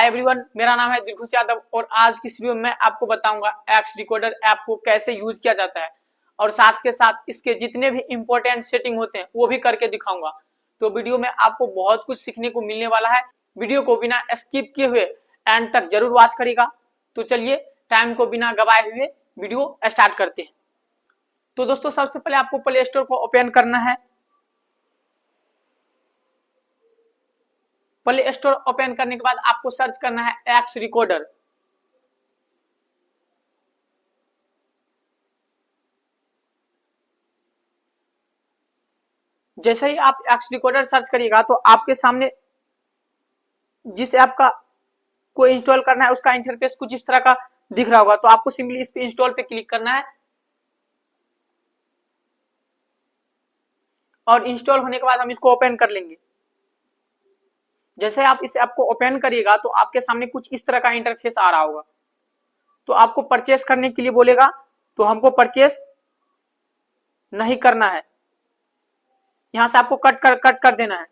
Everyone, मेरा नाम है दिलखुश यादव और आज की इस वीडियो में मैं आपको बताऊंगा एक्स डिकोडर ऐप को कैसे यूज किया जाता है और साथ के साथ इसके जितने भी इंपॉर्टेंट सेटिंग होते हैं वो भी करके दिखाऊंगा। तो वीडियो में आपको बहुत कुछ सीखने को मिलने वाला है। वीडियो को बिना स्किप किए हुए एंड तक जरूर वॉच करिएगा। तो चलिए टाइम को बिना गवाए हुए वीडियो स्टार्ट करते हैं। तो दोस्तों, सबसे पहले आपको प्ले स्टोर को ओपन करना है। प्ले स्टोर ओपन करने के बाद आपको सर्च करना है एक्स रिकॉर्डर। जैसे ही आप एक्स रिकॉर्डर सर्च करिएगा तो आपके सामने जिस ऐप का को इंस्टॉल करना है उसका इंटरफेस कुछ इस तरह का दिख रहा होगा। तो आपको सिंपली इस पे इंस्टॉल पे क्लिक करना है और इंस्टॉल होने के बाद हम इसको ओपन कर लेंगे। जैसे आप इस ऐप को ओपन करिएगा तो आपके सामने कुछ इस तरह का इंटरफेस आ रहा होगा। तो आपको परचेस करने के लिए बोलेगा, तो हमको परचेस नहीं करना है, यहां से आपको कट कर देना है।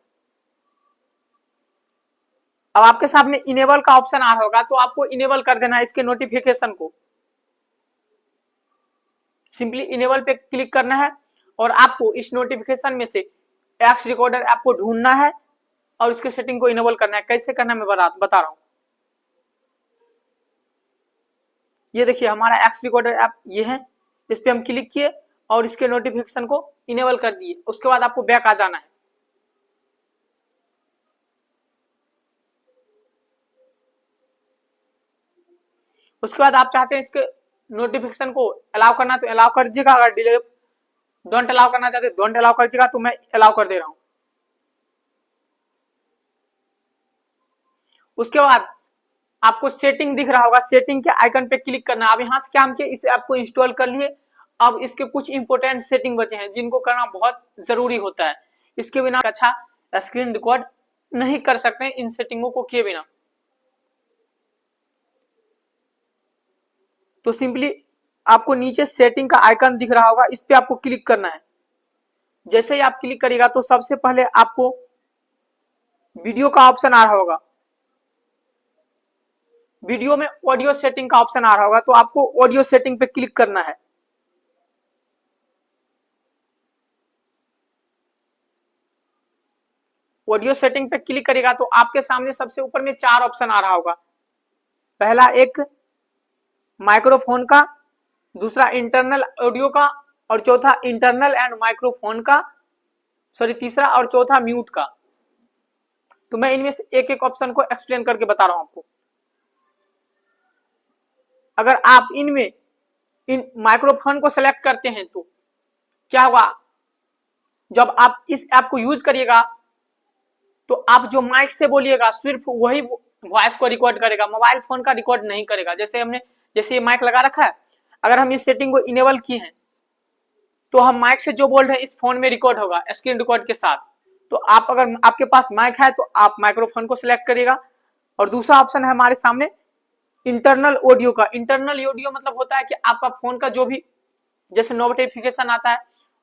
अब आपके सामने इनेबल का ऑप्शन आ रहा होगा, तो आपको इनेबल कर देना है इसके नोटिफिकेशन को। सिंपली इनेबल पे क्लिक करना है और आपको इस नोटिफिकेशन में से एक्स रिकॉर्डर ऐप को ढूंढना है और इसके सेटिंग को इनेबल करना है। कैसे करना है मैं बता रहा हूं। ये देखिए हमारा एक्स रिकॉर्डर ऐप ये है, इस पे हम क्लिक किए और इसके नोटिफिकेशन को इनेबल कर दिए। उसके बाद आपको बैक आ जाना है। उसके बाद आप चाहते हैं इसके नोटिफिकेशन को अलाउ करना तो अलाउ कर दीजिएगा, अगर डिले डोंट अलाउ करना चाहते डोंट अलाउ कर दीजिएगा, तो मैं अलाउ कर दे रहा हूं। उसके बाद आपको सेटिंग दिख रहा होगा, सेटिंग के आइकन पे क्लिक करना। अब यहां से क्या हम किए, इस ऐप को इंस्टॉल कर लिए। अब इसके कुछ इंपोर्टेंट सेटिंग बचे हैं जिनको करना बहुत जरूरी होता है। इसके बिना अच्छा स्क्रीन रिकॉर्ड नहीं कर सकते इन सेटिंगों को किए बिना। तो सिंपली आपको नीचे सेटिंग का आइकन दिख रहा होगा, इस पे आपको क्लिक करना है। जैसे ही आप क्लिक करिएगा तो सबसे पहले आपको वीडियो का ऑप्शन आ रहा होगा। वीडियो में ऑडियो सेटिंग का ऑप्शन आ रहा होगा, तो आपको ऑडियो सेटिंग पे क्लिक करना है। ऑडियो सेटिंग पे क्लिक करेगा तो आपके सामने सबसे ऊपर में 4 ऑप्शन आ रहा होगा। पहला एक माइक्रोफोन का, दूसरा इंटरनल ऑडियो का, और चौथा इंटरनल एंड माइक्रोफोन का, तीसरा और चौथा म्यूट का। तो मैं इनमें से एक एक ऑप्शन को एक्सप्लेन करके बता रहा हूं आपको। अगर आप इनमें इन माइक्रोफोन को सेलेक्ट करते हैं तो क्या होगा, जब आप इस ऐप को यूज करिएगा तो आप जो माइक से बोलिएगा सिर्फ वही वॉइस को रिकॉर्ड करेगा, मोबाइल फोन का रिकॉर्ड नहीं करेगा। जैसे ये माइक लगा रखा है, अगर हम इस सेटिंग को इनेबल किए हैं तो हम माइक से जो बोल रहे हैं इस फोन में रिकॉर्ड होगा स्क्रीन रिकॉर्ड के साथ। तो आप अगर आपके पास माइक है तो आप माइक्रोफोन को सिलेक्ट करिएगा। और दूसरा ऑप्शन है हमारे सामने इंटरनल ऑडियो का। इंटरनल ऑडियो मतलब होता है कि आपका फोन का जो भी जैसे नोटिफिकेशन आता है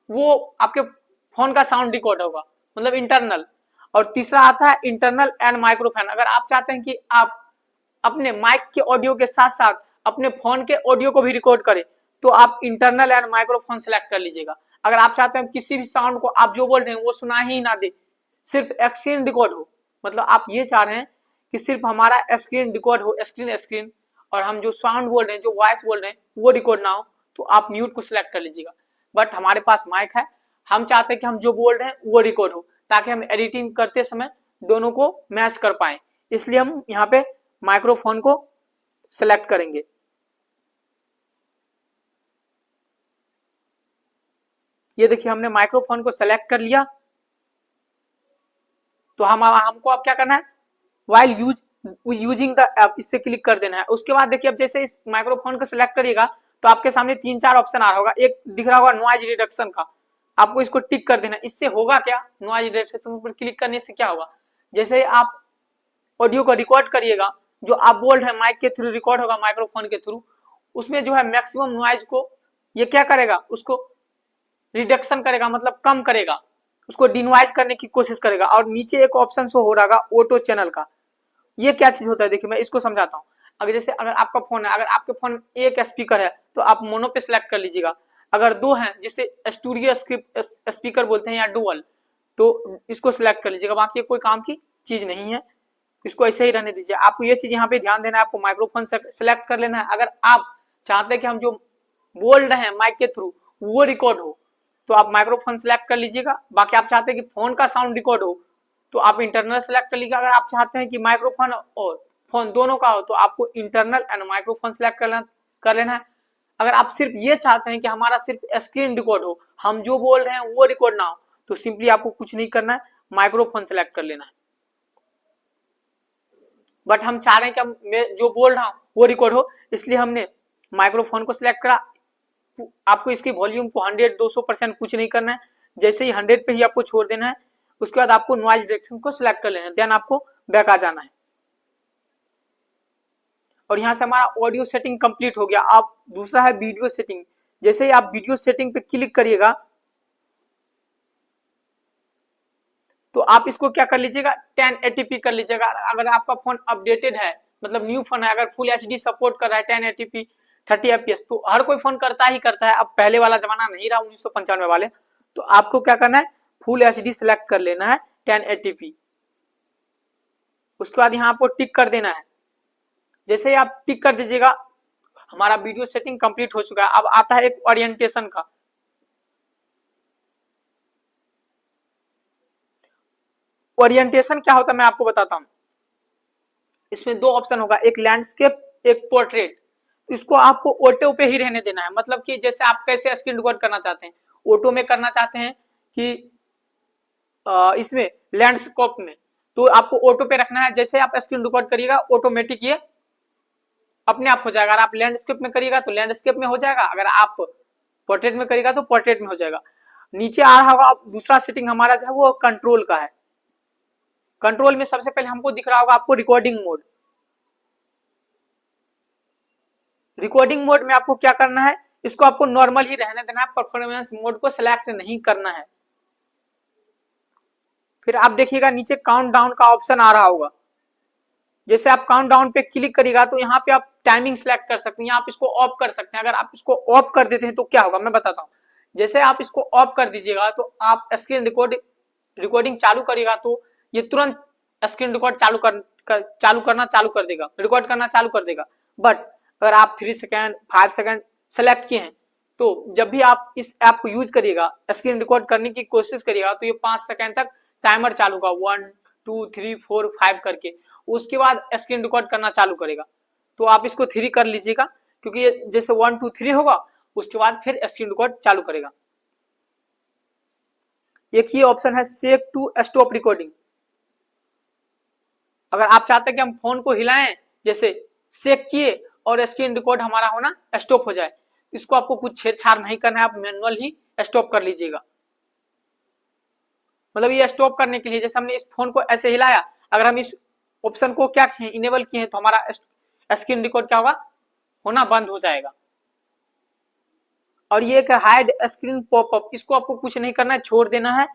वो आपके फोन का साउंड रिकॉर्ड होगा, मतलब इंटरनल। और तीसरा आता है इंटरनल एंड माइक्रोफोन। अगर आप चाहते हैं कि आप अपने माइक के ऑडियो के साथ साथ अपने फोन के ऑडियो को भी रिकॉर्ड करें तो आप इंटरनल एंड माइक्रोफोन सेलेक्ट कर लीजिएगा। अगर आप चाहते हैं किसी भी साउंड को आप जो बोल रहे हैं वो सुना ही ना दे, सिर्फ स्क्रीन रिकॉर्ड हो, मतलब आप ये चाह रहे हैं कि सिर्फ हमारा स्क्रीन रिकॉर्ड हो, स्क्रीन, और हम जो साउंड बोल रहे हैं, जो वॉइस बोल रहे हैं वो रिकॉर्ड ना हो, तो आप म्यूट को सिलेक्ट कर लीजिएगा। बट हमारे पास माइक है, हम चाहते हैं कि हम जो बोल रहे हैं वो रिकॉर्ड हो, ताकि हम एडिटिंग करते समय दोनों को मैच कर पाए। इसलिए हम यहाँ पे माइक्रोफोन को सिलेक्ट करेंगे। ये देखिए हमने माइक्रोफोन को सिलेक्ट कर लिया। तो हमको अब क्या करना है, वाइल यूजिंग द ऐप, इस पे क्लिक कर देना है। उसके बाद देखिए अब जैसे इस माइक्रोफोन को सिलेक्ट करिएगा तो आपके सामने 3-4 ऑप्शन आ रहा होगा। एक दिख रहा होगा नॉइज रिडक्शन का, आपको इसको टिक कर देना है। इससे होगा क्या, नॉइज रिडक्शन पर क्लिक करने से क्या होगा, जैसे आप ऑडियो को रिकॉर्ड करिएगा, जो आप बोल रहे हैं माइक के थ्रू रिकॉर्ड होगा माइक्रोफोन के थ्रू, उसमें जो है मैक्सिमम नॉइज को ये क्या करेगा, उसको रिडक्शन करेगा, मतलब कम करेगा, उसको डिनॉइज करने की कोशिश करेगा। और नीचे एक ऑप्शन शो हो रहा है ऑटो चैनल का, ये क्या चीज होता है, देखिए मैं इसको समझाता हूँ। अगर आपका फोन है, अगर आपके फोन में एक स्पीकर है तो आप मोनो पे सिलेक्ट कर लीजिएगा। अगर दो हैं जिसे स्टूडियो स्पीकर बोलते हैं या डुअल, तो इसको सिलेक्ट कर लीजिएगा। बाकी कोई काम की चीज नहीं है, इसको ऐसे ही रहने दीजिए। आपको ये चीज यहाँ पे ध्यान देना है, आपको माइक्रोफोन सेलेक्ट कर लेना है। अगर आप चाहते हैं कि हम जो बोल रहे हैं माइक के थ्रू वो रिकॉर्ड हो तो आप माइक्रोफोन सेलेक्ट कर लीजिएगा। बाकी आप चाहते हैं कि फोन का साउंड रिकॉर्ड हो तो आप इंटरनल सेलेक्ट कर लीजिएगा। अगर आप चाहते हैं कि माइक्रोफोन और फोन दोनों का हो तो आपको इंटरनल एंड माइक्रोफोन सेलेक्ट कर लेना है। अगर आप सिर्फ ये चाहते हैं कि हमारा सिर्फ स्क्रीन रिकॉर्ड हो, हम जो बोल रहे हैं वो रिकॉर्ड ना हो, तो सिंपली आपको कुछ नहीं करना है, माइक्रोफोन सेलेक्ट कर लेना है। बट हम चाह रहे हैं कि मैं जो बोल रहा हूं वो रिकॉर्ड हो, इसलिए हमने माइक्रोफोन को सिलेक्ट करा। आपको इसकी वॉल्यूम को 100-200% कुछ नहीं करना है, जैसे ही 100 पे ही आपको छोड़ देना है। उसके बाद आपको नॉइज रिडक्शन को सिलेक्ट कर लेना है, देन आपको बैक आ जाना है। और यहाँ से हमारा ऑडियो सेटिंग कंप्लीट हो गया। आप दूसरा है वीडियो सेटिंग। जैसे ही आप वीडियो सेटिंग पे क्लिक करिएगा तो आप इसको क्या कर लीजिएगा, 1080p कर लीजिएगा। अगर आपका फोन अपडेटेड है, मतलब न्यू फोन है, अगर फुल एचडी सपोर्ट कर रहा है 1080p 30 fps, तो हर कोई फोन करता ही करता है। अब पहले वाला जमाना नहीं रहा 1995 वाले, तो आपको क्या करना है, फुल एचडी सिलेक्ट कर लेना है 1080p। उसके बाद यहाँ आपको टिक कर देना है। जैसे ही आप टिक कर दीजिएगा हमारा वीडियो सेटिंग कंप्लीट हो चुका है। अब आता है एक ओरिएंटेशन का। ओरिएंटेशन क्या होता है मैं आपको बताता हूं। इसमें दो ऑप्शन होगा, एक लैंडस्केप एक पोर्ट्रेट। इसको आपको ऑटो पे ही रहने देना है। मतलब कि जैसे आप कैसे स्क्रीन रिकॉर्ड करना चाहते हैं, ऑटो में करना चाहते हैं कि इसमें लैंडस्केप में, तो आपको ऑटो पे रखना है। जैसे आप स्क्रीन रिकॉर्ड करिएगा ऑटोमेटिक ये अपने आप हो जाएगा। अगर आप लैंडस्केप में करिएगा तो लैंडस्केप में हो जाएगा, अगर आप पोर्ट्रेट में करिएगा तो पोर्ट्रेट में हो जाएगा। नीचे आ रहा होगा दूसरा सेटिंग हमारा जो है वो कंट्रोल का है। कंट्रोल में सबसे पहले हमको दिख रहा होगा आपको रिकॉर्डिंग मोड। रिकॉर्डिंग मोड में आपको क्या करना है, इसको आपको नॉर्मल ही रहने देना है, परफॉर्मेंस मोड को सिलेक्ट नहीं करना है। फिर आप देखिएगा नीचे काउंट डाउन का ऑप्शन आ रहा होगा। जैसे आप काउंट डाउन पे क्लिक करिएगा तो यहाँ पे आप टाइमिंग सिलेक्ट कर सकते हैं, आप इसको ऑफ कर सकते हैं। अगर आप इसको ऑफ कर देते हैं तो क्या होगा मैं बताता हूँ। जैसे आप इसको ऑफ कर दीजिएगा तो आप स्क्रीन रिकॉर्डिंग चालू करिएगा तो ये तुरंत स्क्रीन रिकॉर्ड चालू करना चालू कर देगा, रिकॉर्ड करना चालू कर देगा। बट अगर आप 3 सेकेंड 5 सेकेंड सेलेक्ट किए हैं तो जब भी आप इस ऐप को यूज करिएगा, स्क्रीन रिकॉर्ड करने की कोशिश करिएगा, तो ये 5 सेकेंड तक टाइमर चालू होगा, 1 2 3 4 5 करके। उसके बाद स्क्रीन रिकॉर्ड करना चालू करेगा। तो आप इसको 3 कर लीजिएगा, क्योंकि ये जैसे 1 2 3 होगा उसके बाद फिर स्क्रीन रिकॉर्ड चालू करेगा। एक ये ऑप्शन है सेव टू स्टॉप रिकॉर्डिंग। अगर आप चाहते हैं कि हम फोन को हिलाएं, जैसे सेव किए और स्क्रीन रिकॉर्ड हमारा होना स्टॉप हो जाए, इसको आपको कुछ छेड़छाड़ नहीं करना है, आप मैनुअल ही स्टॉप कर लीजिएगा। मतलब ये स्टॉप करने के लिए जैसे हमने इस फोन को ऐसे हिलाया, अगर हम इस ऑप्शन को क्या इनेबल किए हैं तो हमारा स्क्रीन रिकॉर्ड क्या होगा, होना बंद हो जाएगा। और ये एक हाइड स्क्रीन पॉपअप, इसको आपको कुछ नहीं करना है, छोड़ देना है।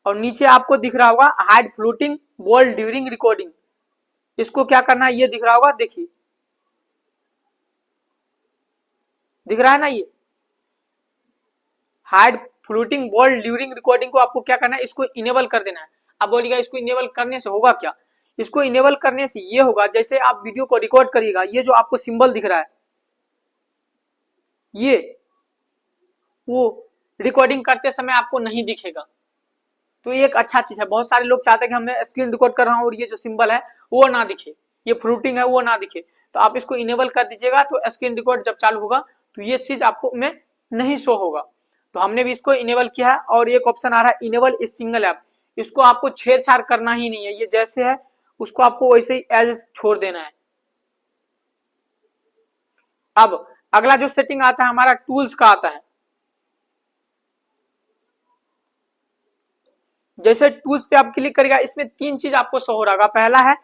और नीचे आपको दिख रहा होगा hide floating ball during recording, इसको क्या करना है, ये दिख रहा होगा, देखिए दिख रहा है ना, ये hide floating ball during recording को आपको क्या करना है, इसको इनेबल कर देना है। अब बोलिएगा इसको इनेबल करने से होगा क्या, इसको इनेबल करने से ये होगा, जैसे आप वीडियो को रिकॉर्ड करिएगा, ये जो आपको सिंबल दिख रहा है ये वो रिकॉर्डिंग करते समय आपको नहीं दिखेगा। तो ये एक अच्छा चीज है। बहुत सारे लोग चाहते हैं कि हमें स्क्रीन रिकॉर्ड कर रहा हूं और ये जो सिंबल है वो ना दिखे, ये फ्लोटिंग है वो ना दिखे, तो आप इसको इनेबल कर दीजिएगा। तो स्क्रीन रिकॉर्ड जब चालू होगा तो ये चीज आपको में नहीं शो होगा। तो हमने भी इसको इनेबल किया है। और एक ऑप्शन आ रहा है इनेबल इस सिंगल ऐप, इसको आपको छेड़छाड़ करना ही नहीं है, ये जैसे है उसको आपको वैसे ही एज छोड़ देना है। अब अगला जो सेटिंग आता है हमारा टूल्स का आता है। जैसे टूल्स पे आप क्लिक करेगा, इसमें 3 चीज आपको शो हो रहा होगा। पहला है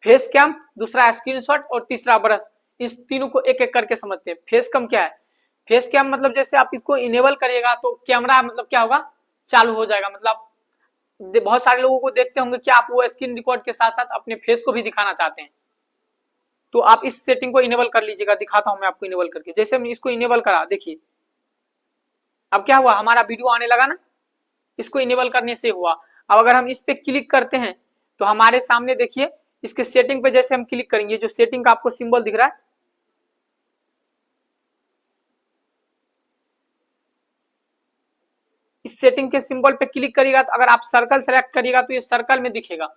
फेस कैम, दूसरा स्क्रीनशॉट और तीसरा ब्रश। इस तीनों को एक एक करके समझते हैं। फेस कैम क्या है, फेस कैम मतलब जैसे आप इसको इनेबल करिएगा तो कैमरा मतलब क्या होगा, चालू हो जाएगा। मतलब बहुत सारे लोगों को देखते होंगे कि आप वो स्क्रीन रिकॉर्ड के साथ साथ अपने फेस को भी दिखाना चाहते हैं, तो आप इस सेटिंग को इनेबल कर लीजिएगा। दिखाता हूं मैं आपको इनेबल करके। जैसे हमने इसको इनेबल करा, देखिए अब क्या हुआ, हमारा वीडियो आने लगा ना, इसको इनेबल करने से हुआ। अब अगर हम इस पे क्लिक करते हैं तो हमारे सामने देखिए इसके सेटिंग पे जैसे हम क्लिक करेंगे, जो सेटिंग का आपको सिंबल दिख रहा है, इस सेटिंग के सिंबल पे क्लिक करिएगा तो अगर आप सर्कल सेलेक्ट करिएगा तो ये सर्कल में दिखेगा।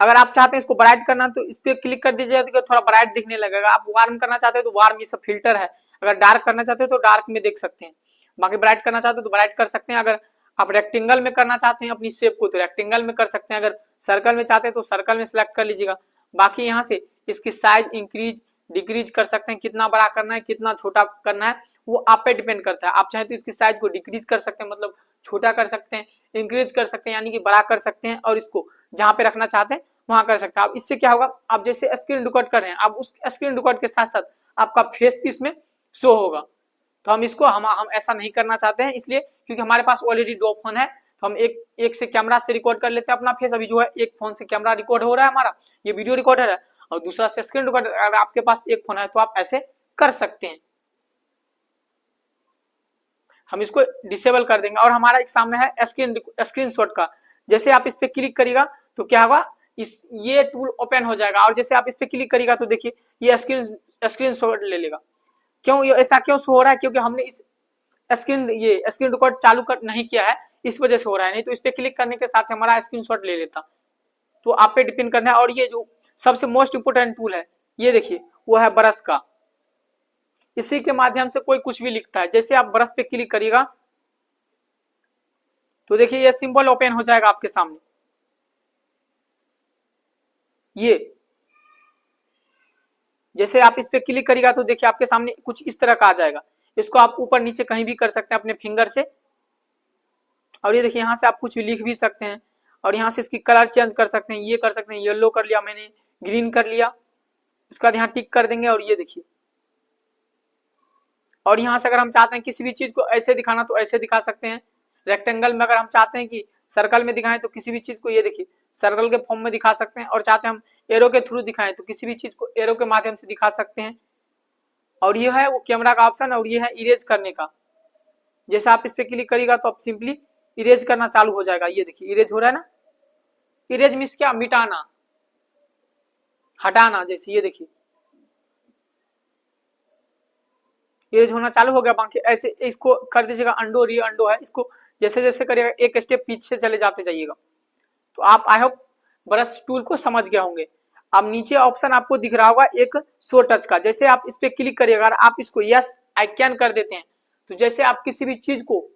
अगर आप चाहते हैं इसको ब्राइट करना तो इस पे क्लिक कर दीजिएगा तो थोड़ा ब्राइट दिखने लगेगा। आप वार्म करना चाहते हैं तो वार्म, ये सब फिल्टर है। अगर डार्क करना चाहते हो तो डार्क में देख सकते हैं, बाकी ब्राइट करना चाहते हो तो ब्राइट कर सकते हैं। अगर आप रेक्टेंगल में करना चाहते हैं अपनी शेप को तो रेक्टेंगल में कर सकते हैं, अगर सर्कल में चाहते हैं तो सर्कल में सिलेक्ट कर लीजिएगा। बाकी यहाँ से इसकी साइज इंक्रीज डिक्रीज कर सकते हैं, कितना बड़ा करना है कितना छोटा करना है वो आप पे डिपेंड करता है। आप चाहे तो इसकी साइज को डिक्रीज कर सकते हैं, मतलब छोटा कर सकते हैं, इंक्रीज कर सकते हैं यानी कि बड़ा कर सकते हैं, और इसको जहां पे रखना चाहते हैं वहां कर सकते हैं। अब इससे क्या होगा, आप जैसे स्क्रीन रिकॉर्ड कर रहे हैं, आप उस स्क्रीन रिकॉर्ड के साथ साथ आपका फेस भी इसमें शो होगा। तो हम इसको हम ऐसा नहीं करना चाहते हैं, इसलिए क्योंकि हमारे पास ऑलरेडी दो फोन है, तो हम एक से कैमरा से रिकॉर्ड कर लेते हैं अपना फेस। अभी जो है एक फोन से कैमरा रिकॉर्ड हो रहा है हमारा, ये वीडियो रिकॉर्डर है, और दूसरा से स्क्रीन रिकॉर्डर। अगर आपके पास एक फोन है तो आप ऐसे कर सकते हैं। हम इसको डिसेबल कर देंगे और हमारा एक सामने है स्क्रीनशॉट का। जैसे आप इस पे क्लिक करिएगा तो क्या होगा, ये टूल ओपन हो जाएगा, और जैसे आप इस पे क्लिक करिएगा तो देखिए ये स्क्रीनशॉट ले लेगा। क्यों ये ऐसा क्यों शो हो रहा है, क्योंकि हमने इस स्क्रीन रिकॉर्ड चालू कर नहीं किया है, इस वजह से हो रहा है। नहीं तो इस पे क्लिक करने के साथ हमारा स्क्रीनशॉट ले लेता। तो आप पे डिपेंड करना है। और ये जो सबसे मोस्ट इंपोर्टेंट टूल है, ये देखिए वो है ब्रश का। इसी के माध्यम से कोई कुछ भी लिखता है, जैसे आप ब्रश पे क्लिक करिएगा तो देखिए ये सिंबल ओपन हो जाएगा आपके सामने। ये जैसे आप इस पे क्लिक करिएगा तो देखिए आपके सामने कुछ इस तरह का आ जाएगा। इसको आप ऊपर नीचे कहीं भी कर सकते हैं अपने फिंगर से। और ये देखिए यहाँ से आप कुछ भी लिख भी सकते हैं, और यहाँ से इसकी कलर चेंज कर सकते हैं। ये कर सकते हैं, येलो कर लिया मैंने, ग्रीन कर लिया, उसके बाद यहाँ टिक कर देंगे। और ये देखिए, और यहाँ से अगर हम चाहते हैं किसी भी चीज को ऐसे दिखाना तो ऐसे दिखा सकते हैं। रेक्टेंगल में अगर हम चाहते हैं कि सर्कल में दिखाएं तो किसी भी चीज को ये देखिए सर्कल के फॉर्म में दिखा सकते हैं, और चाहते हैं हम एरो के थ्रू दिखाएं तो किसी भी चीज को एरो के माध्यम से दिखा सकते हैं। और ये है वो कैमरा का ऑप्शन, और ये है इरेज करने का। जैसे आप इस पे क्लिक करिएगा तो आप सिंपली इरेज करना चालू हो जाएगा। ये देखिए इरेज हो रहा है ना, इरेज मीन्स क्या, मिटाना, हटाना। जैसे ये देखिए इरेज होना चालू हो गया। बाकी ऐसे इसको कर दीजिएगा अंडो, री अंडो है, इसको जैसे जैसे करिएगा एक स्टेप पीछे चले जाते जाइएगा। तो आप आई होप ब्रश टूल को समझ गए होंगे। अब नीचे ऑप्शन आपको दिख रहा होगा एक शो टच का, जैसे आप इस पे क्लिक करिएगा, आप इसको यस आई कैन कर देते हैं तो जैसे आप किसी भी चीज को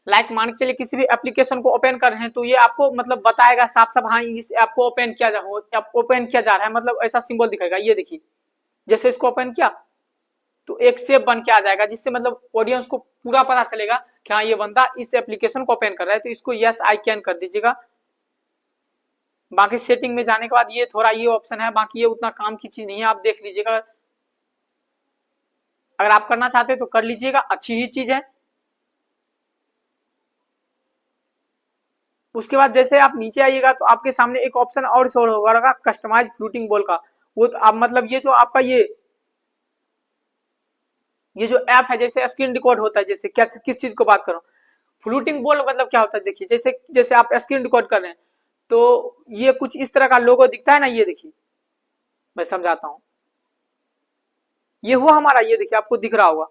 लाइक मान के चलिए किसी भी एप्लीकेशन को ओपन कर रहे हैं तो ये आपको मतलब बताएगा साफ साफ, हाँ इस ऐप को ओपन किया जा रहा है, मतलब ऐसा सिंबल दिखाएगा। ये देखिए जैसे इसको ओपन किया तो एक शेप बन के आ जाएगा, जिससे मतलब ऑडियंस को पूरा पता चलेगा कि हाँ ये बंदा इस एप्लीकेशन को ओपन कर रहा है। तो इसको यस आई कैन कर दीजिएगा। बाकी सेटिंग में जाने के बाद ये थोड़ा ये ऑप्शन है, बाकी ये उतना काम की चीज नहीं है, आप देख लीजिएगा। अगर आप करना चाहते हैं तो कर लीजिएगा, अच्छी ही चीज है। उसके बाद जैसे आप नीचे आइएगा तो आपके सामने एक ऑप्शन और शो होगा कस्टमाइज फ्लूटिंग बॉल का। वो तो आप मतलब ये जो आपका ये जो ऐप है, जैसे स्क्रीन रिकॉर्ड होता है, जैसे क्या किस चीज को बात करूं, फ्लूटिंग बॉल मतलब क्या होता है। देखिए जैसे जैसे आप स्क्रीन रिकॉर्ड कर रहे हैं तो ये कुछ इस तरह का लोगो दिखता है ना, ये देखिए मैं समझाता हूं। ये हुआ हमारा, ये देखिए आपको दिख रहा होगा,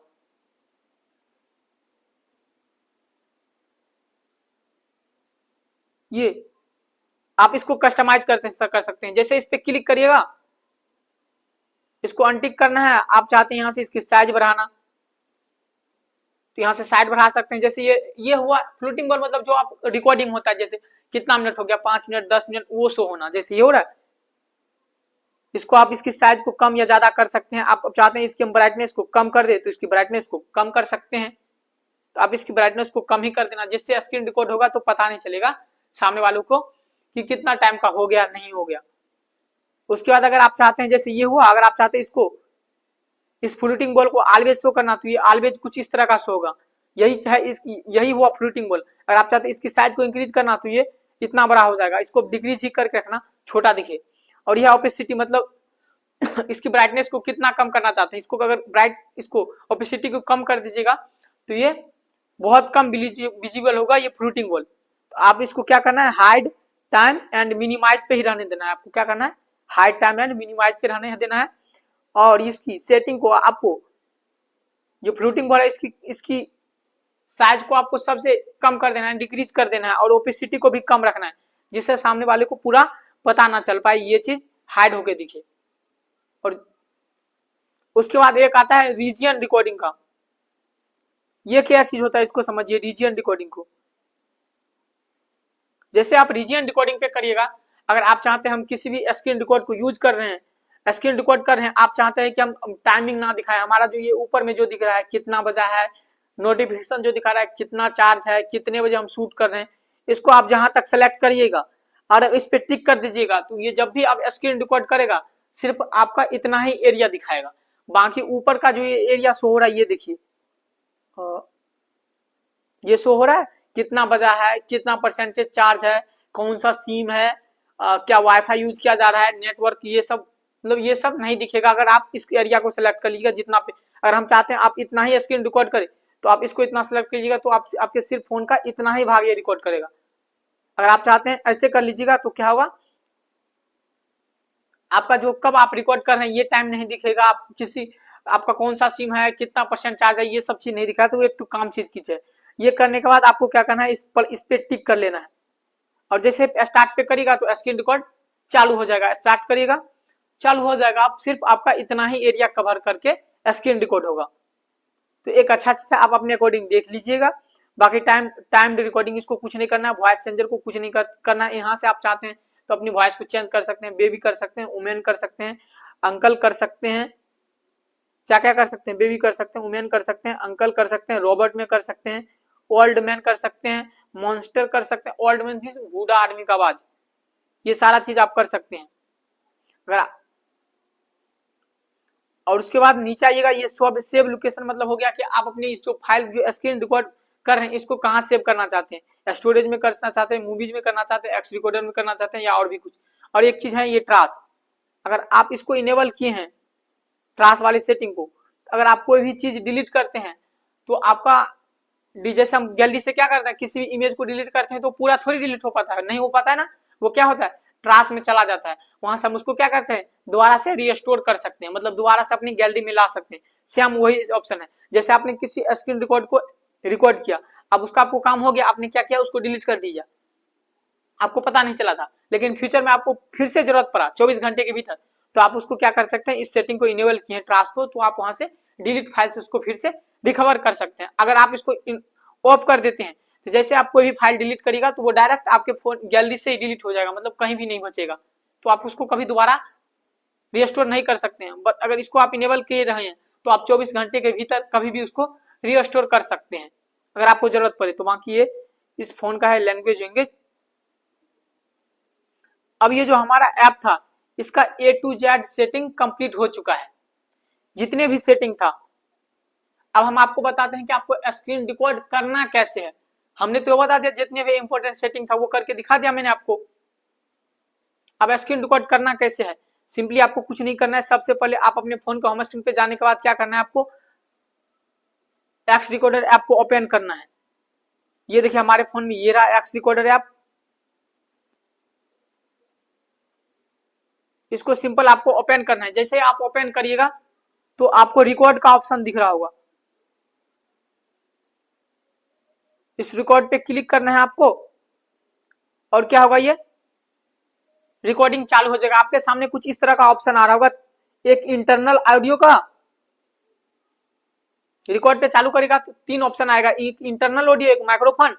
ये आप इसको कस्टमाइज कर सकते हैं। जैसे इस पे क्लिक करिएगा, इसको अनटिक करना है, आप चाहते हैं यहाँ से इसकी साइज बढ़ाना तो यहाँ से साइड बढ़ा सकते हैं। जैसे ये हुआ फ्लोटिंग बॉल, मतलब जो आप रिकॉर्डिंग होता है, जैसे कितना मिनट हो गया, 5 मिनट 10 मिनट, वो शो होना, जैसे ये हो रहा है। इसको आप इसकी साइज को कम या ज्यादा कर सकते हैं। आप चाहते हैं इसकी ब्राइटनेस को कम कर दे तो इसकी ब्राइटनेस को कम कर सकते हैं। तो आप इसकी ब्राइटनेस को कम ही कर देना, जिससे स्क्रीन रिकॉर्ड होगा तो पता नहीं चलेगा सामने वालों को कि कितना टाइम का हो गया नहीं हो गया। उसके बाद अगर आप चाहते हैं, जैसे ये हुआ, अगर आप चाहते हैं इसको इस फ्लूटिंग बॉल को ऑलवेज शो करना तो ये ऑलवेज कुछ इस तरह का शो होगा। यही है यही हुआ फ्लूटिंग बॉल। अगर आप चाहते हैं इसकी साइज को इंक्रीज करना तो ये इतना बड़ा हो जाएगा, इसको डिक्रीज ही करके रखना, छोटा दिखे। और यह ओपेसिटी मतलब इसकी ब्राइटनेस को कितना कम करना चाहते हैं, इसको अगर इसको ओपेसिटी को कम कर दीजिएगा तो ये बहुत कम विजिबल होगा, ये फ्लोटिंग वॉल। तो आप इसको क्या करना है, हाइड टाइम एंड मिनिमाइज पे ही रहने देना है। आपको क्या करना है, हाइड टाइम एंड मिनिमाइज पे रहने देना है। और इसकी सेटिंग को आपको जो फ्लोटिंग वॉल है इसकी साइज को आपको सबसे कम कर देना है, डिक्रीज कर देना है। और ओपेसिटी को भी कम रखना है, जिससे सामने वाले को पूरा पता ना चल पाए, ये चीज हाइड होके दिखे। और उसके बाद एक आता है रीजियन रिकॉर्डिंग का। ये क्या चीज होता है इसको समझिए, रीजियन रिकॉर्डिंग को। जैसे आप रीजियन रिकॉर्डिंग पे करिएगा, अगर आप चाहते हैं हम किसी भी स्क्रीन रिकॉर्ड को यूज कर रहे हैं, स्क्रीन रिकॉर्ड कर रहे हैं, आप चाहते हैं कि हम टाइमिंग ना दिखाएं, हमारा जो ये ऊपर में जो दिख रहा है कितना बजा है, नोटिफिकेशन जो दिखा रहा है कितना चार्ज है, कितने बजे हम शूट कर रहे हैं, इसको आप जहां तक सेलेक्ट करिएगा और इस पे टिक कर दीजिएगा, तो ये जब भी आप स्क्रीन रिकॉर्ड करेगा सिर्फ आपका इतना ही एरिया दिखाएगा। बाकी ऊपर का जो ये एरिया शो हो रहा है, ये देखिए ये शो हो रहा है कितना बजा है, कितना परसेंटेज चार्ज है, कौन सा सिम है, क्या वाईफाई यूज किया जा रहा है, नेटवर्क, ये सब मतलब ये सब नहीं दिखेगा अगर आप इस एरिया को सिलेक्ट कर लीजिएगा जितना पे। अगर हम चाहते हैं आप इतना ही स्क्रीन रिकॉर्ड करें तो आप इसको इतना सेलेक्ट कीजिएगा, तो आपके सिर्फ फोन का इतना ही भाग ये रिकॉर्ड करेगा। अगर आप चाहते हैं ऐसे कर लीजिएगा तो क्या होगा, आपका जो कब आप रिकॉर्ड कर रहे हैं ये टाइम नहीं दिखेगा, आप आपका कौन सा सिम है, कितना परसेंट चार्ज है, ये सब चीज नहीं दिखा। तो एक तो काम चीज कीजिए, ये करने के बाद आपको क्या करना है, इस पे टिक कर लेना है। और जैसे स्टार्ट पे करिएगा तो स्क्रीन रिकॉर्ड चालू हो जाएगा, स्टार्ट करिएगा चालू हो जाएगा, आप सिर्फ आपका इतना ही एरिया कवर करके स्क्रीन रिकॉर्ड होगा। तो एक अच्छा चीज है, आप अपने अकॉर्डिंग देख लीजिएगा। बाकी टाइम रिकॉर्डिंग इसको कुछ नहीं करना है, वॉइस चेंजर को कुछ नहीं करना है। यहाँ से आप चाहते हैं तो अपनी वॉइस को चेंज कर सकते हैं, बेबी कर सकते हैं, वुमेन कर सकते हैं, अंकल कर सकते हैं, क्या क्या कर सकते हैं, बेबी कर सकते हैं, वुमेन कर सकते हैं, अंकल कर सकते हैं, रॉबर्ट में कर सकते हैं, ओल्ड मैन कर सकते हैं, मॉन्स्टर कर सकते हैं। ओल्ड मैन भी बूढ़ा आदमी का आवाज, ये सारा चीज आप कर सकते हैं। अगर और उसके बाद नीचे आइएगा, ये सेव लोकेशन मतलब हो गया कि आप अपनी इस जो फाइल जो स्क्रीन रिकॉर्ड कर रहे हैं इसको कहाँ सेव करना चाहते हैं, स्टोरेज में करना चाहते हैं, मूवीज में करना चाहते हैं, एक्स रिकॉर्डर में करना चाहते हैं, या और भी कुछ। और एक चीज है ये ट्रास, अगर आप इसको इनेबल किए हैं ट्रास वाली सेटिंग को, अगर आप कोई भी चीज डिलीट करते हैं तो आपका जैसे हम गैलरी से क्या करते हैं, किसी भी इमेज को डिलीट करते हैं तो पूरा थोड़ी डिलीट हो पाता है, नहीं हो पाता है ना, वो क्या होता है ट्रास में चला जाता है, वहां से हम उसको क्या करते हैं दोबारा से रीस्टोर कर सकते हैं, मतलब दोबारा से अपनी गैलरी में ला सकते हैं। सेम वही ऑप्शन है, जैसे आपने किसी स्क्रीन रिकॉर्ड को रिकॉर्ड किया, अब उसका आपको काम हो गया, आपने क्या किया उसको डिलीट कर दिया, आपको पता नहीं चला था, लेकिन फ्यूचर में आपको फिर से जरूरत पड़ा 24 घंटे के भीतर, तो आप उसको क्या कर सकते हैं, इस सेटिंग को इनेबल किए हैं ट्रास को, तो आप वहां से डिलीट फाइल से उसको फिर से रिकवर कर सकते हैं। अगर आप इसको ऑफ कर देते हैं तो जैसे आप कोई भी फाइल डिलीट करेगा तो वो डायरेक्ट आपके फोन गैलरी से ही डिलीट हो जाएगा, मतलब कहीं भी नहीं बचेगा, तो आप उसको कभी दोबारा रिस्टोर नहीं कर सकते हैं। बट अगर इसको आप इनेबल किए रहे हैं तो आप 24 घंटे के भीतर कभी भी उसको रिस्टोर कर सकते हैं अगर आपको जरूरत पड़े तो। बाकी ये इस फोन का है लैंग्वेज वेंगेज। अब ये जो हमारा ऐप था इसका A to Z setting complete हो चुका है, जितने भी सेटिंग था। अब हम आपको बताते हैं कि आपको स्क्रीन रिकॉर्ड करना कैसे है। हमने तो बता दिया, जितने भी इंपॉर्टेंट सेटिंग था वो करके दिखा दिया मैंने आपको। अब स्क्रीन रिकॉर्ड करना कैसे है, सिंपली आपको कुछ नहीं करना है। सबसे पहले आप अपने फोन को होम स्क्रीन पे जाने के बाद क्या करना है, आपको एक्स रिकॉर्डर ऐप को ओपन करना है। ये देखिए हमारे फोन में ये रहा एक्स रिकॉर्डर ऐप, इसको सिंपल आपको ओपन करना है। जैसे आप ओपन करिएगा तो आपको रिकॉर्ड का ऑप्शन दिख रहा होगा, इस रिकॉर्ड पे क्लिक करना है आपको, और क्या होगा ये रिकॉर्डिंग चालू हो जाएगा। आपके सामने कुछ इस तरह का ऑप्शन आ रहा होगा, एक इंटरनल ऑडियो का, रिकॉर्ड पे चालू करेगा तो 3 ऑप्शन आएगा, एक इंटरनल ऑडियो, एक माइक्रोफोन,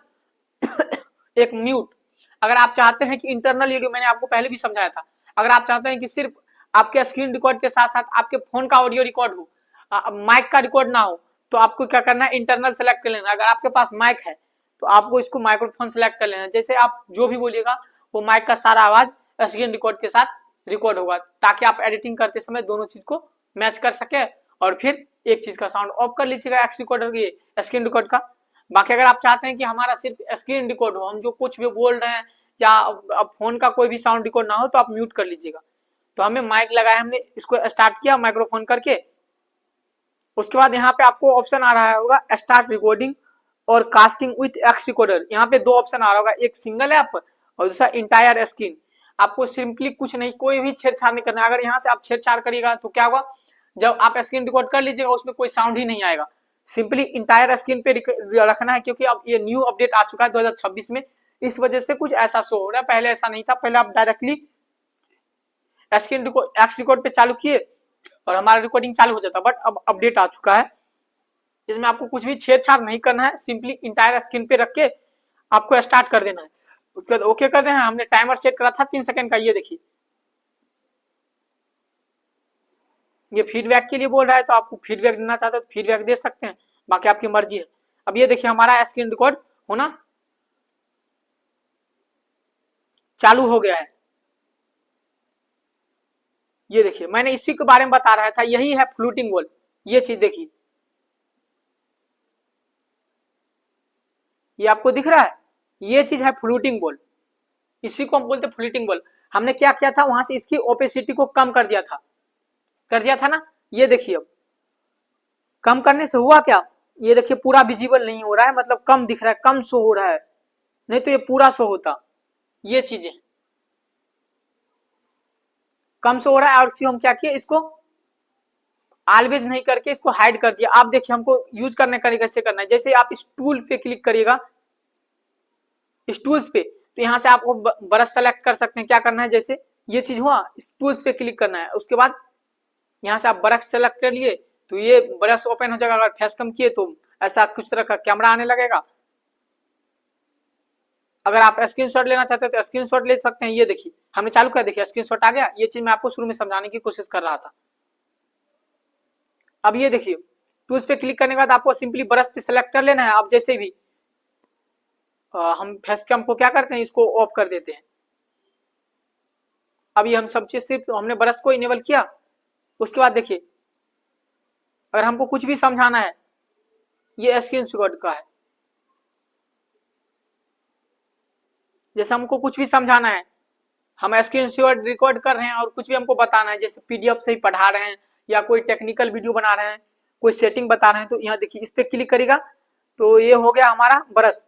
एक म्यूट। अगर आप चाहते हैं कि इंटरनल ऑडियो, मैंने आपको पहले भी समझाया था, अगर आप चाहते हैं कि सिर्फ आपके स्क्रीन रिकॉर्ड के साथ साथ आपके फोन का ऑडियो रिकॉर्ड हो, माइक का रिकॉर्ड ना हो, तो आपको क्या करना है इंटरनल सेलेक्ट कर लेना। अगर आपके पास माइक है तो आपको इसको माइक्रोफोन सेलेक्ट कर लेना। जैसे आप जो भी बोलिएगा वो माइक का सारा आवाज स्क्रीन रिकॉर्ड के साथ रिकॉर्ड होगा, ताकि आप एडिटिंग करते समय दोनों चीज को मैच कर सके। और फिर एक चीज का साउंड ऑफ कर लीजिएगा एक्स रिकॉर्डर की स्क्रीन रिकॉर्ड का। बाकी अगर आप चाहते हैं कि हमारा सिर्फ स्क्रीन रिकॉर्ड हो, हम जो कुछ भी बोल रहे हैं या अब फोन का कोई भी साउंड रिकॉर्ड ना हो, तो आप म्यूट कर लीजिएगा। तो हमें माइक लगाया, हमने इसको स्टार्ट किया माइक्रोफोन करके। उसके बाद यहाँ पे आपको ऑप्शन आ रहा होगा स्टार्ट रिकॉर्डिंग और कास्टिंग विथ एक्स रिकॉर्डर। यहाँ पे दो ऑप्शन आ रहा होगा, एक सिंगल ऐप और दूसरा इंटायर स्क्रीन। आपको सिंपली कुछ नहीं, कोई भी छेड़छाड़ नहीं करना है। अगर यहाँ से आप छेड़छाड़ करिएगा तो क्या होगा, जब आप स्क्रीन रिकॉर्ड कर लीजिएगा उसमें कोई साउंड ही नहीं आएगा। सिंपली इंटायर स्क्रीन पे रखना है, क्योंकि अब ये न्यू अपडेट आ चुका है 2026 में, इस वजह से कुछ ऐसा शो हो रहा है। पहले ऐसा नहीं था, पहले आप directly screen record x record पे चालू किए और हमारा रिकॉर्डिंग चालू हो जाता, बट अब अपडेट आ चुका है, इसमें आपको कुछ भी छेड़छाड़ नहीं करना है। सिंपली इंटायर स्क्रीन पे रख के आपको स्टार्ट कर देना है। उसके बाद ओके कर देना है। हमने टाइमर सेट करा था 3 सेकंड का, ये देखिए ये फीडबैक के लिए बोल रहा है, तो आपको फीडबैक देना चाहते हो तो फीडबैक दे सकते हैं, बाकी आपकी मर्जी है। अब ये देखिए हमारा स्क्रीन रिकॉर्ड होना चालू हो गया है। ये देखिए मैंने इसी के बारे में बता रहा था, यही है फ्लूटिंग वॉल। ये चीज देखिए, ये आपको दिख रहा है, ये चीज है फ्लूटिंग बॉल, इसी को हम बोलते हैं फ्लूटिंग बॉल। हमने क्या किया था, वहां से इसकी ओपेसिटी को कम कर दिया था ना। ये देखिए अब कम करने से हुआ क्या, ये देखिए पूरा विजिबल नहीं हो रहा है, मतलब कम दिख रहा है, कम शो हो रहा है, नहीं तो ये पूरा शो होता। ये चीजें कम शो हो रहा है, और हम क्या किए, इसको ऑलवेज नहीं करके इसको हाइड कर दिया। आप देखिए हमको यूज करने का कैसे करना है, जैसे आप इस टूल पे क्लिक करिएगा, इस टूल्स पे, तो यहाँ से आपको ब्रश सेलेक्ट कर सकते हैं। क्या करना है, जैसे ये चीज हुआ, इस टूल्स पे क्लिक करना है, उसके बाद यहाँ से आप ब्रश सेलेक्ट कर लिए तो ये ब्रश ओपन हो जाएगा। अगर फेस कम किए तो ऐसा कुछ तरह का कैमरा आने लगेगा। अगर आप स्क्रीनशॉट लेना चाहते हैं तो स्क्रीनशॉट ले सकते हैं। ये देखिए हमने चालू कर, देखिए स्क्रीनशॉट आ गया। ये चीज मैं आपको शुरू में समझाने की कोशिश कर रहा था। अब ये देखिए टूल्स पे क्लिक करने के बाद आपको सिंपली ब्रश पे सेलेक्ट कर लेना है। आप जैसे भी हम फेस कैम को क्या करते हैं, इसको ऑफ कर देते हैं। अभी हम सब चीज सिर्फ हमने ब्रश को इनेबल किया। उसके बाद देखिए अगर हमको कुछ भी समझाना है, ये स्क्रीन रिकॉर्ड का है, जैसे हमको कुछ भी समझाना है, हम स्क्रीन रिकॉर्ड कर रहे हैं और कुछ भी हमको बताना है, जैसे पीडीएफ से ही पढ़ा रहे हैं या कोई टेक्निकल वीडियो बना रहे हैं, कोई सेटिंग बता रहे हैं, तो यहाँ देखिए इस पे क्लिक करेगा तो ये हो गया हमारा ब्रश।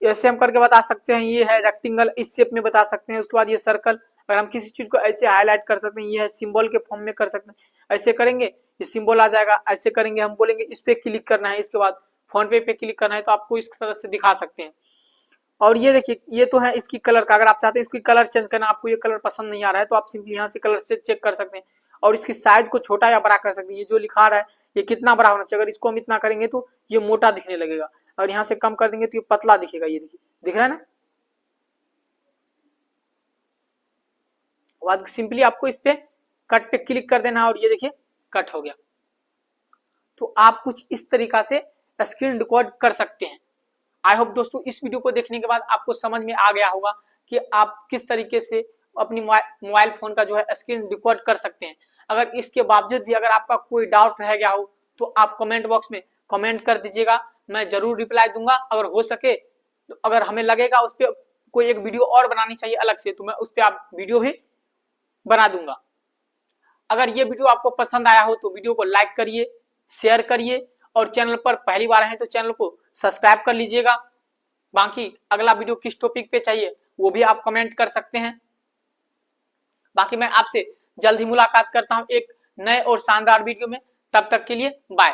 ऐसे हम करके बता सकते हैं, ये है रेक्टेंगल, इस शेप में बता सकते हैं। उसके बाद ये सर्कल, अगर हम किसी चीज को ऐसे हाईलाइट कर सकते हैं, ये है सिंबल के फॉर्म में कर सकते हैं। ऐसे करेंगे ये सिंबल आ जाएगा, ऐसे करेंगे, हम बोलेंगे इस पे क्लिक करना है, इसके बाद फोन पे क्लिक करना है, तो आपको इस तरह से दिखा सकते हैं। और ये देखिए ये तो है इसकी कलर का, अगर आप चाहते हैं इसकी कलर चेंज करना, आपको ये कलर पसंद नहीं आ रहा है तो आप सिंपली यहाँ से कलर से चेक कर सकते हैं। और इसकी साइज को छोटा या बड़ा कर सकते हैं। ये जो लिखा रहा है ये कितना बड़ा होना चाहिए, अगर इसको हम इतना करेंगे तो ये मोटा दिखने लगेगा, और यहाँ से कम कर देंगे तो ये पतला दिखेगा। ये देखिए दिख रहा है ना। बाद सिंपली आपको इस पे कट पे क्लिक कर देना और ये देखिए कट हो गया। तो आप कुछ इस तरीका से स्क्रीन रिकॉर्ड कर सकते हैं। आई होप दोस्तों इस वीडियो को देखने के बाद आपको समझ में आ गया होगा कि आप किस तरीके से अपनी मोबाइल फोन का जो है स्क्रीन रिकॉर्ड कर सकते हैं। अगर इसके बावजूद भी अगर आपका कोई डाउट रह गया हो तो आप कमेंट बॉक्स में कमेंट कर दीजिएगा, मैं जरूर रिप्लाई दूंगा। अगर हो सके तो अगर हमें लगेगा उस पर कोई एक वीडियो और बनानी चाहिए अलग से, तो मैं उस पर आप वीडियो भी बना दूंगा। अगर ये वीडियो आपको पसंद आया हो तो वीडियो को लाइक करिए, शेयर करिए, और चैनल पर पहली बार हैं तो चैनल को सब्सक्राइब कर लीजिएगा। बाकी अगला वीडियो किस टॉपिक पे चाहिए वो भी आप कमेंट कर सकते हैं। बाकी मैं आपसे जल्द ही मुलाकात करता हूं एक नए और शानदार वीडियो में, तब तक के लिए बाय।